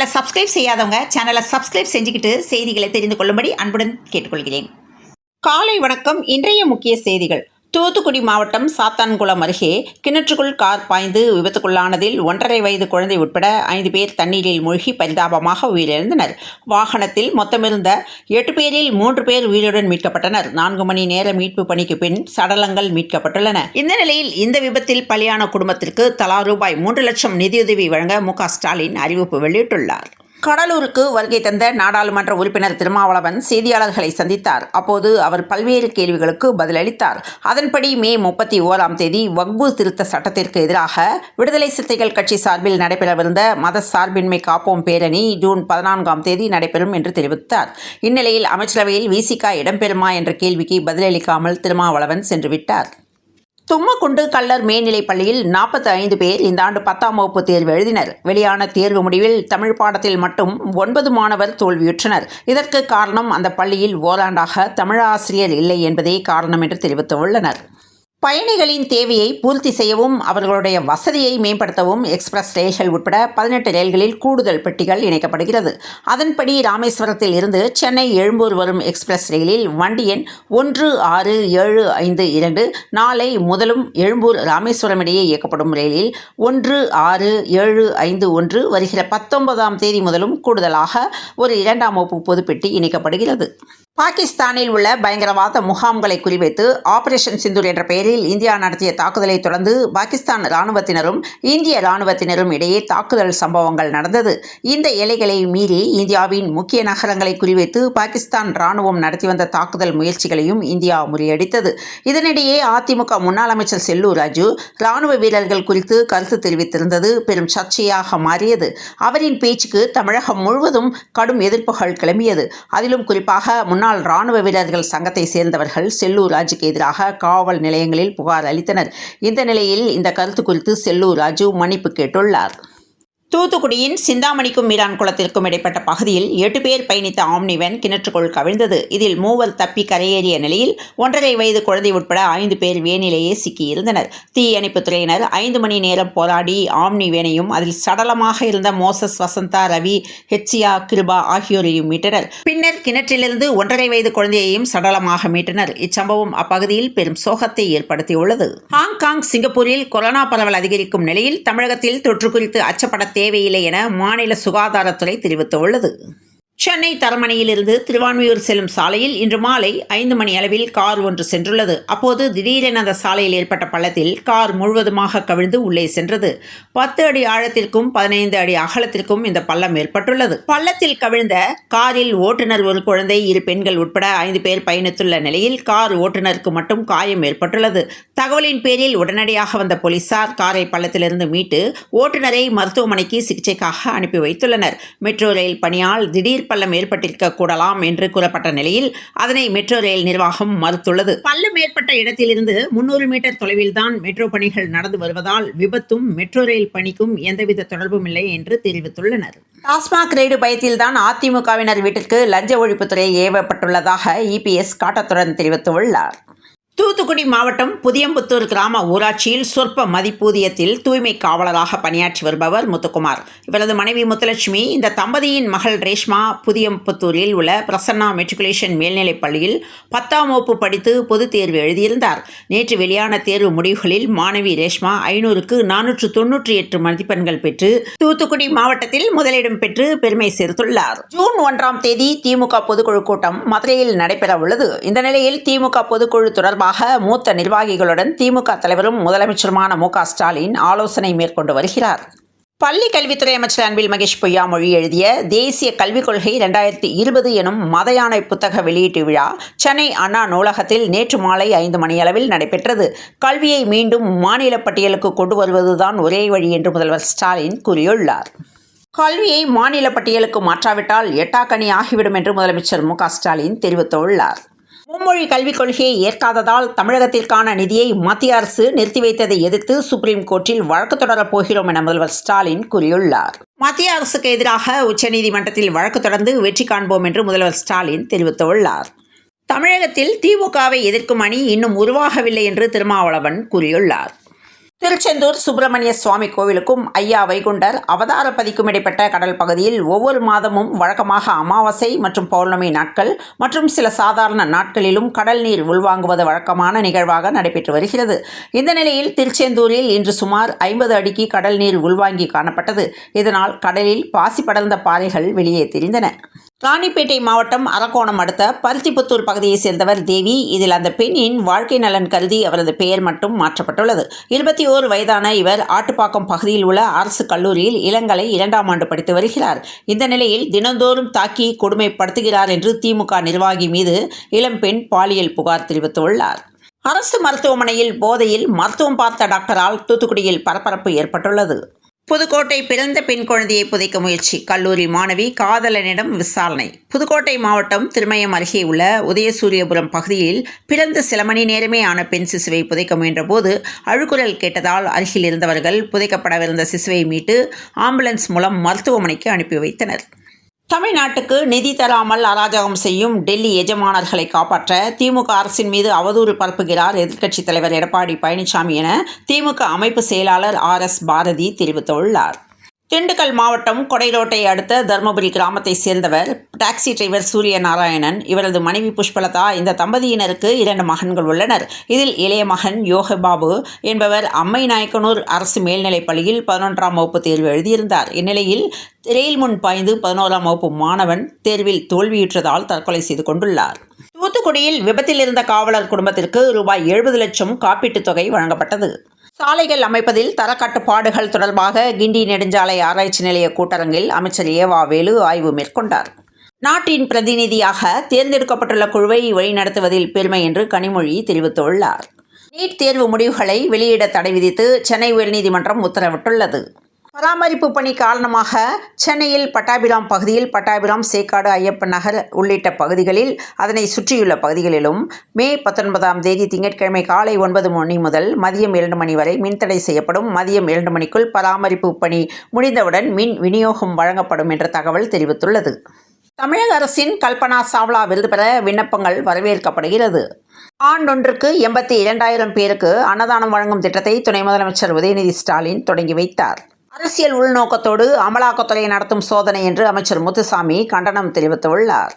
சேனலை சப்ஸ்கிரைப் செய்யாதவங்க சேனலை சப்ஸ்கிரைப் செஞ்சுக்கிட்டு செய்திகளை தெரிந்து கொள்ளும்படி அன்புடன் கேட்டுக்கொள்கிறேன். காலை வணக்கம். இன்றைய முக்கிய செய்திகள். தூத்துக்குடி மாவட்டம் சாத்தான்குளம் அருகே கிணற்றுக்குள் கார் பாய்ந்து விபத்துக்குள்ளானதில் 1.5 வயது குழந்தை உட்பட 5 பேர் தண்ணீரில் மூழ்கி பரிதாபமாக உயிரிழந்தனர். வாகனத்தில் மொத்தமிருந்த 8 பேரில் 3 பேர் உயிருடன் மீட்கப்பட்டனர். 4 மணி நேர மீட்பு பணிக்கு பின் சடலங்கள் மீட்கப்பட்டுள்ளன. இந்த நிலையில் இந்த விபத்தில் பலியான குடும்பத்திற்கு தலா ரூபாய் 3 லட்சம் நிதியுதவி வழங்க மு.க. ஸ்டாலின் அறிவிப்பு வெளியிட்டுள்ளார். கடலூருக்கு வருகை தந்த நாடாளுமன்ற உறுப்பினர் திருமாவளவன் செய்தியாளர்களை சந்தித்தார். அப்போது அவர் பல்வேறு கேள்விகளுக்கு பதிலளித்தார். அதன்படி மே 31ஆம் தேதி வக்பு திருத்த சட்டத்திற்கு எதிராக விடுதலை சிறுத்தைகள் கட்சி சார்பில் நடைபெறவிருந்த மத சார்பின்மை காப்போம் பேரணி ஜூன் 14ஆம் தேதி நடைபெறும் என்று தெரிவித்தார். இந்நிலையில் அமைச்சரவையில் விசிக இடம்பெறுமா என்ற கேள்விக்கு பதிலளிக்காமல் திருமாவளவன் சென்றுவிட்டார். தும்மக்குண்டு கள்ளர் மேல்நிலைப் பள்ளியில் 45 பேர் இந்த ஆண்டு 10ஆம் வகுப்பு தேர்வு எழுதினர். வெளியான தேர்வு முடிவில் தமிழ் பாடத்தில் மட்டும் 9 மாணவர் தோல்வியுற்றனர். இதற்கு காரணம் அந்த பள்ளியில் ஓராண்டாக தமிழாசிரியர் இல்லை என்பதே காரணம் என்று தெரிவித்துள்ளனர். பயணிகளின் தேவையை பூர்த்தி செய்யவும் அவர்களுடைய வசதியை மேம்படுத்தவும் எக்ஸ்பிரஸ் ரயில்கள் உட்பட 18 ரயில்களில் கூடுதல் பெட்டிகள் இணைக்கப்படுகிறது. அதன்படி ராமேஸ்வரத்தில் இருந்து சென்னை எழும்பூர் வரும் எக்ஸ்பிரஸ் ரயிலில் வண்டி எண் 16752 நாளை முதலும் எழும்பூர் ராமேஸ்வரம் இடையே இயக்கப்படும் ரயிலில் 16751 வருகிற 19ஆம் தேதி முதலும் கூடுதலாக ஒரு 2ஆம் வகுப்பு பொதுப்பெட்டி இணைக்கப்படுகிறது. பாகிஸ்தானில் உள்ள பயங்கரவாத முகாம்களை குறிவைத்து ஆபரேஷன் சிந்தூர் என்ற பெயரில் இந்தியா நடத்திய தாக்குதலை தொடர்ந்து பாகிஸ்தான் இராணுவத்தினரும் இந்திய இராணுவத்தினரும் இடையே தாக்குதல் சம்பவங்கள் நடந்தது. இந்த எல்லைகளை மீறி இந்தியாவின் முக்கிய நகரங்களை குறிவைத்து பாகிஸ்தான் இராணுவம் நடத்தி வந்த தாக்குதல் முயற்சிகளையும் இந்தியா முறியடித்தது. இதனிடையே அதிமுக முன்னாள் அமைச்சர் செல்லூர் ராஜு இராணுவ வீரர்கள் குறித்து கருத்து தெரிவித்திருந்தது பெரும் சர்ச்சையாக மாறியது. அவரின் பேச்சுக்கு தமிழகம் முழுவதும் கடும் எதிர்ப்புகள் கிளம்பியது. அதிலும் குறிப்பாக முன்னாள் இராணுவ வீரர்கள் சங்கத்தை சேர்ந்தவர்கள் செல்லூர் ராஜுக்கு எதிராக காவல் நிலையங்களில் புகார் அளித்தனர். இந்த நிலையில் இந்த கருத்து குறித்து செல்லூர் ராஜு மன்னிப்பு கேட்டுள்ளார். தூத்துக்குடியின் சிந்தாமணிக்கும் மீரான் குளத்திற்கும் இடைப்பட்ட பகுதியில் 8 பேர் பயணித்த ஆம்னி வேன் கிணற்றுக்குள் கவிழ்ந்தது. இதில் 3 தப்பி கரையேறிய நிலையில் 1.5 வயது குழந்தை உட்பட 5 பேர் வேனிலேயே சிக்கியிருந்தனர். தீயணைப்புத் துறையினர் 5 மணி நேரம் போராடி ஆம்னி வேனையும் அதில் சடலமாக இருந்த மோசஸ், வசந்தா, ரவி, ஹெச்சியா, கிருபா ஆகியோரையும் மீட்டனர். பின்னர் கிணற்றிலிருந்து 1.5 வயது குழந்தையையும் சடலமாக மீட்டனர். இச்சம்பவம் அப்பகுதியில் பெரும் சோகத்தை ஏற்படுத்தியுள்ளது. ஹாங்காங், சிங்கப்பூரில் கொரோனா பரவல் அதிகரிக்கும் நிலையில் தமிழகத்தில் தொற்று குறித்து அச்சப்பட தேவையில்லை என மாநில சுகாதாரத்துறை தெரிவித்துள்ளது. சென்னை தரமணியிலிருந்து திருவான்மியூர் செல்லும் சாலையில் இன்று மாலை 5 மணி அளவில் கார் ஒன்று சென்றுள்ளது. அப்போது திடீரென அந்த சாலையில் ஏற்பட்ட பள்ளத்தில் கார் முழுவதுமாக கவிழ்ந்து உள்ளே சென்றது. 10 அடி ஆழத்திற்கும் 15 அடி அகலத்திற்கும் இந்த பள்ளம் ஏற்பட்டுள்ளது. பள்ளத்தில் கவிழ்ந்த காரில் ஓட்டுநர், ஒரு குழந்தை, 2 பெண்கள் உட்பட 5 பேர் பயணித்துள்ள நிலையில் கார் ஓட்டுநருக்கு மட்டும் காயம் ஏற்பட்டுள்ளது. தகவலின் பேரில் உடனடியாக வந்த போலீசார் காரை பள்ளத்திலிருந்து மீட்டு ஓட்டுநரை மருத்துவமனைக்கு சிகிச்சைக்காக அனுப்பி வைத்துள்ளனர். மெட்ரோ ரயில் பணியால் திடீர் பள்ளம் ஏற்பட்டிருக்க கூடலாம் என்று கூறப்பட்ட நிலையில் அதனை மெட்ரோ ரயில் நிர்வாகம் மறுத்துள்ளது. பள்ளம் ஏற்பட்ட இடத்திலிருந்து 300 மீட்டர் தொலைவில் தான் மெட்ரோ பணிகள் நடந்து வருவதால் விபத்தும் மெட்ரோ ரயில் பணிக்கும் எந்தவித தொடர்பும் இல்லை என்று தெரிவித்துள்ளனர். டாஸ்மாக் ரெய்டு பயத்தில்தான் அதிமுகவினர் வீட்டிற்கு லஞ்ச ஒழிப்புத்துறை ஏவப்பட்டுள்ளதாக இபிஎஸ் காட்டத்துடன் தெரிவித்துள்ளார். தூத்துக்குடி மாவட்டம் புதியம்புத்தூர் கிராம ஊராட்சியில் சொற்ப மதிப்பூதியத்தில் தூய்மை காவலராக பணியாற்றி வருபவர் முத்துக்குமார். இவரது மனைவி முத்துலட்சுமி. இந்த தம்பதியின் மகள் ரேஷ்மா புதியம்புத்தூரில் உள்ள பிரசன்னா மெட்ரிகுலேஷன் மேல்நிலைப் பள்ளியில் 10ஆம் வகுப்பு படித்து பொதுத் தேர்வு எழுதியிருந்தார். நேற்று வெளியான தேர்வு முடிவுகளில் மாணவி ரேஷ்மா 500க்கு 498 மதிப்பெண்கள் பெற்று தூத்துக்குடி மாவட்டத்தில் முதலிடம் பெற்று பெருமை சேர்த்துள்ளார். ஜூன் 1ஆம் தேதி திமுக பொதுக்குழு கூட்டம் மதுரையில் நடைபெற உள்ளது. இந்த நிலையில் திமுக பொதுக்குழு தொடர்பாக மூத்த நிர்வாகிகளுடன் திமுக தலைவரும் முதலமைச்சருமான மு.க. ஸ்டாலின் ஆலோசனை மேற்கொண்டு வருகிறார். பள்ளி கல்வித்துறை அமைச்சர் அன்பில் மகேஷ் பொய்யாமொழி எழுதிய தேசிய கல்விக் கொள்கை 2020 எனும் மத யானை புத்தக வெளியீட்டு விழா சென்னை அண்ணா நூலகத்தில் நேற்று மாலை 5 மணியளவில் நடைபெற்றது. கல்வியை மீண்டும் மாநில பட்டியலுக்கு கொண்டு வருவதுதான் ஒரே வழி என்று முதல்வர் ஸ்டாலின் கூறியுள்ளார். கல்வியை மாநில பட்டியலுக்கு மாற்றாவிட்டால் எட்டாக்கனி ஆகிவிடும் என்று முதலமைச்சர் மு.க. ஸ்டாலின் தெரிவித்துள்ளார். மும்மொழி கல்விக் கொள்கையை ஏற்காததால் தமிழகத்திற்கான நிதியை மத்திய அரசு நிறுத்தி வைத்ததை எதிர்த்து சுப்ரீம் கோர்ட்டில் வழக்கு தொடரப் போகிறோம் என முதல்வர் ஸ்டாலின் கூறியுள்ளார். மத்திய அரசுக்கு எதிராக உச்சநீதிமன்றத்தில் வழக்கு தொடர்ந்து வெற்றி காண்போம் என்று முதல்வர் ஸ்டாலின் தெரிவித்துள்ளார். தமிழகத்தில் திமுகவை எதிர்க்கும் அணி இன்னும் உருவாகவில்லை என்று திருமாவளவன் கூறியுள்ளார். திருச்செந்தூர் சுப்பிரமணிய சுவாமி கோவிலுக்கும் ஐயா வைகுண்டர் அவதார பதிக்கும் இடைப்பட்ட கடல் பகுதியில் ஒவ்வொரு மாதமும் வழக்கமாக அமாவாசை மற்றும் பௌர்ணமி நாட்கள் மற்றும் சில சாதாரண நாட்களிலும் கடல் நீர் உள்வாங்குவது வழக்கமான நிகழ்வாக நடைபெற்று வருகிறது. இந்த நிலையில் திருச்செந்தூரில் இன்று சுமார் 50 அடிக்கு கடல் நீர் உள்வாங்கி காணப்பட்டது. இதனால் கடலில் பாசி படர்ந்த பாறைகள் வெளியே தெரிந்தன. ராணிப்பேட்டை மாவட்டம் அரக்கோணம் அடுத்த பருத்திப்புத்தூர் பகுதியைச் சேர்ந்தவர் தேவி. இதில் அந்த பெண்ணின் வாழ்க்கை நலன் கருதி அவரது பெயர் மட்டும் மாற்றப்பட்டுள்ளது. 21 வயதான இவர் ஆட்டுப்பாக்கம் பகுதியில் உள்ள அரசு கல்லூரியில் இளங்கலை 2ஆம் ஆண்டு படித்து வருகிறார். இந்த நிலையில் தினந்தோறும் தாக்கி கொடுமைப்படுத்துகிறார் என்று திமுக நிர்வாகி மீது இளம்பெண் பாலியல் புகார் தெரிவித்துள்ளார். அரசு மருத்துவமனையில் போதையில் மருத்துவம் பார்த்த டாக்டரால் தூத்துக்குடியில் பரபரப்பு ஏற்பட்டுள்ளது. புதுக்கோட்டை பிறந்த பெண் குழந்தையை புதைக்க முயற்சி, கல்லூரி மாணவி காதலனிடம் விசாரணை. புதுக்கோட்டை மாவட்டம் திருமயம் அருகே உள்ள உதயசூரியபுரம் பகுதியில் பிறந்த சில மணி நேரமே ஆன பெண் சிசுவை புதைக்க முயன்ற போது அழுகுரல் கேட்டதால் அருகில் இருந்தவர்கள் புதைக்கப்படவிருந்த சிசுவை மீட்டு ஆம்புலன்ஸ் மூலம் மருத்துவமனைக்கு அனுப்பி வைத்தனர். தமிழ்நாட்டுக்கு நிதி தராமல் அராஜகம் செய்யும் டெல்லி எஜமானர்களை காப்பாற்ற திமுக அரசின் மீது அவதூறு பரப்புகிறார் எதிர்க்கட்சித் தலைவர் எடப்பாடி பழனிசாமி என திமுக அமைப்பு செயலாளர் RS பாரதி தெரிவித்துள்ளார். திண்டுக்கல் மாவட்டம் கொடைரோட்டை அடுத்த தர்மபுரி கிராமத்தை சேர்ந்தவர் டாக்ஸி டிரைவர் சூரியநாராயணன். இவரது மனைவி புஷ்பலதா. இந்த தம்பதியினருக்கு 2 மகன்கள் உள்ளனர். இதில் இளைய மகன் யோகபாபு என்பவர் அம்மை நாயக்கனூர் அரசு மேல்நிலைப் பள்ளியில் 11ஆம் வகுப்பு தேர்வு எழுதியிருந்தார். இந்நிலையில் ரயில் முன் பாய்ந்து 11ஆம் வகுப்பு மாணவன் தேர்வில் தோல்வியுற்றதால் தற்கொலை செய்து கொண்டுள்ளார். தூத்துக்குடியில் விபத்தில் இருந்த காவலர் குடும்பத்திற்கு ரூபாய் 70 லட்சம் காப்பீட்டுத் தொகை வழங்கப்பட்டது. சாலைகள் அமைப்பதில் தரக்கட்டுப்பாடுகள் தொடர்பாக கிண்டி நெடுஞ்சாலை ஆராய்ச்சி நிலைய கூட்டரங்கில் அமைச்சர் ஏவா வேலு ஆய்வு மேற்கொண்டார். நாட்டின் பிரதிநிதியாக தேர்ந்தெடுக்கப்பட்டுள்ள குழுவை வழிநடத்துவதில் பெருமை என்று கனிமொழி தெரிவித்துள்ளார். நீட் தேர்வு முடிவுகளை வெளியிட தடை விதித்து சென்னை உயர்நீதிமன்றம் உத்தரவிட்டுள்ளது. பராமரிப்பு பணி காரணமாக சென்னையில் பட்டாபிராம் பகுதியில் பட்டாபிராம், சேக்காடு, ஐயப்பன் நகர் உள்ளிட்ட பகுதிகளில் அதனை சுற்றியுள்ள பகுதிகளிலும் மே 19ஆம் தேதி திங்கட்கிழமை காலை 9 மணி முதல் மதியம் 2 மணி வரை மின்தடை செய்யப்படும். மதியம் 2 மணிக்குள் பராமரிப்பு பணி முடிந்தவுடன் மின் விநியோகம் வழங்கப்படும் என்ற தகவல் தெரிவித்துள்ளது. தமிழக அரசின் கல்பனா சாவ்லா விருது பெற விண்ணப்பங்கள் வரவேற்கப்படுகிறது. ஆண்டொன்றுக்கு 82,000 பேருக்கு அன்னதானம் வழங்கும் திட்டத்தை துணை முதலமைச்சர் உதயநிதி ஸ்டாலின் தொடங்கி வைத்தார். அரசியல் உள்நோக்கத்தோடு அமலாக்கத்துறை நடத்தும் சோதனை என்று அமைச்சர் முத்துசாமி கண்டனம் தெரிவித்துள்ளார்.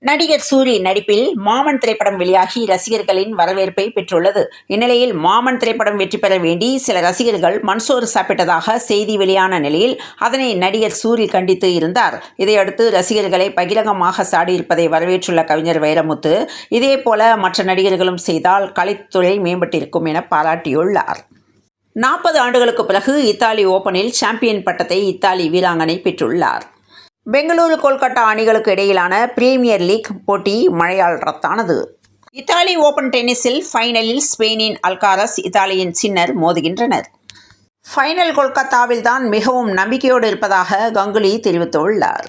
நடிகர் சூரி நடிப்பில் மாமன் திரைப்படம் வெளியாகி ரசிகர்களின் வரவேற்பை பெற்றுள்ளது. இந்நிலையில் மாமன் திரைப்படம் வெற்றி பெற வேண்டி சில ரசிகர்கள் மண்சோறு சாப்பிட்டதாக செய்தி வெளியான நிலையில் அதனை நடிகர் சூரி கண்டித்து இருந்தார். இதையடுத்து ரசிகர்களை பகிரங்கமாக சாடியிருப்பதை வரவேற்றுள்ள கவிஞர் வைரமுத்து, இதேபோல மற்ற நடிகர்களும் செய்தால் கலைத்துறை மேம்பட்டிருக்கும் என பாராட்டியுள்ளார். 40 ஆண்டுகளுக்கு பிறகு இத்தாலி ஓபனில் சாம்பியன் பட்டத்தை இத்தாலி வீராங்கனை பெற்றுள்ளார். பெங்களூரு கொல்கத்தா அணிகளுக்கு இடையிலான பிரீமியர் லீக் போட்டி மழையால் ரத்தானது. இத்தாலி ஓபன் டென்னிஸில் ஃபைனலில் ஸ்பெயினின் அல்காரஸ், இத்தாலியின் சின்னர் மோதுகின்றனர். ஃபைனல் கொல்கத்தாவில் தான் மிகவும் நம்பிக்கையோடு இருப்பதாக கங்குலி தெரிவித்துள்ளார்.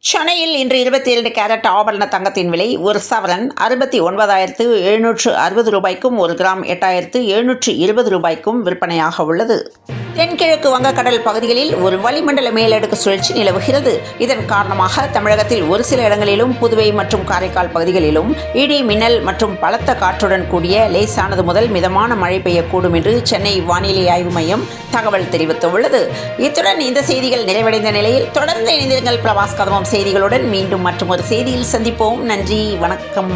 சென்னையில் இன்று 22 கேரட் ஆபரண தங்கத்தின் விலை ஒரு சவரன் 69,760 ரூபாய்க்கும் 1 கிராம் 8,720 ரூபாய்க்கும் விற்பனையாக உள்ளது. தென்கிழக்கு வங்கக்கடல் பகுதிகளில் ஒரு வளிமண்டல மேலடுக்கு சுழற்சி நிலவுகிறது. இதன் காரணமாக தமிழகத்தில் ஒரு சில இடங்களிலும் புதுவை மற்றும் காரைக்கால் பகுதிகளிலும் இடி, மின்னல் மற்றும் பலத்த காற்றுடன் கூடிய லேசானது முதல் மிதமான மழை பெய்யக்கூடும் என்று சென்னை வானிலை ஆய்வு மையம் தகவல் தெரிவித்துள்ளது. இத்துடன் இந்த செய்திகள் நிறைவடைந்த நிலையில் தொடர்ந்து இணைந்திருங்கள் பிரபாஸ் கதவம் செய்திகளுடன். மீண்டும் மற்றொரு செய்தியில் சந்திப்போம். நன்றி, வணக்கம்.